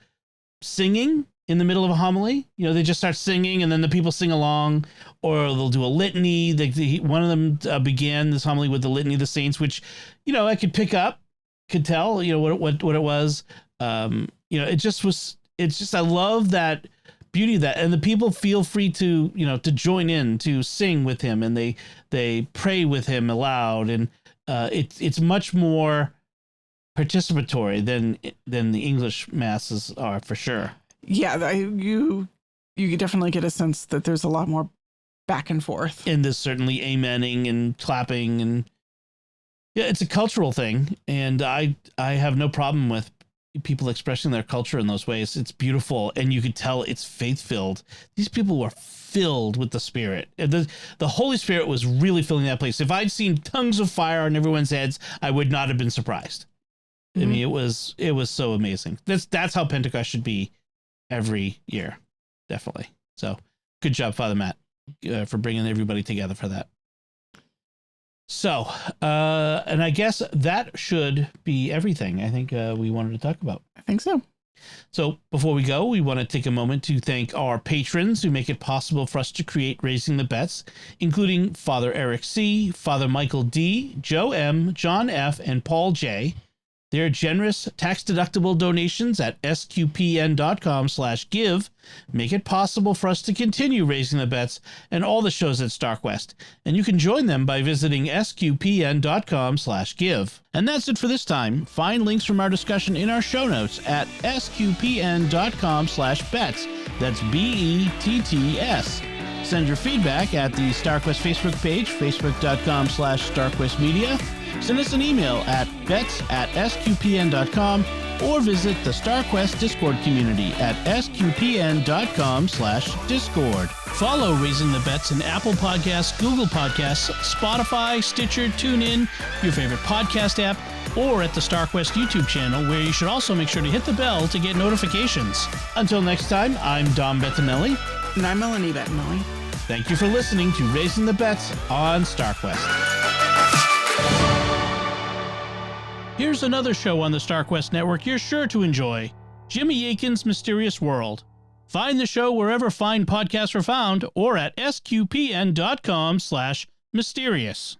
singing in the middle of a homily. They just start singing and then the people sing along, or they'll do a litany. One of them began this homily with the Litany of the Saints, which, I could pick up, could tell, what it was. It just was, it's just, I love that beauty of that. And the people feel free to, to join in, to sing with him, and they pray with him aloud. And it's much more participatory than the English masses are, for sure. Yeah, you definitely get a sense that there's a lot more back and forth. And there's certainly amening and clapping, and yeah, it's a cultural thing. And I have no problem with people expressing their culture in those ways. It's beautiful, and you could tell it's faith-filled. These people were filled with the Spirit. The Holy Spirit was really filling that place. If I'd seen tongues of fire on everyone's heads, I would not have been surprised. I mean, it was so amazing. That's how Pentecost should be every year, definitely. So, good job, Father Matt, for bringing everybody together for that. So, and I guess that should be everything I think we wanted to talk about. I think so. So before we go, we want to take a moment to thank our patrons who make it possible for us to create Raising the Bets, including Father Eric C., Father Michael D., Joe M., John F., and Paul J. Their generous tax-deductible donations at sqpn.com/give make it possible for us to continue Raising the Bets and all the shows at StarQuest. And you can join them by visiting sqpn.com/give. And that's it for this time. Find links from our discussion in our show notes at sqpn.com/bets. That's BETTS. Send your feedback at the StarQuest Facebook page, facebook.com/StarQuestMedia. Send us an email at bets@sqpn.com or visit the StarQuest Discord community at sqpn.com/discord. Follow Raising the Bets in Apple Podcasts, Google Podcasts, Spotify, Stitcher, TuneIn, your favorite podcast app, or at the StarQuest YouTube channel, where you should also make sure to hit the bell to get notifications. Until next time, I'm Dom Bettinelli. And I'm Melanie Bettinelli. Thank you for listening to Raising the Bets on StarQuest. Here's another show on the StarQuest network you're sure to enjoy, Jimmy Akin's Mysterious World. Find the show wherever fine podcasts are found or at sqpn.com/mysterious.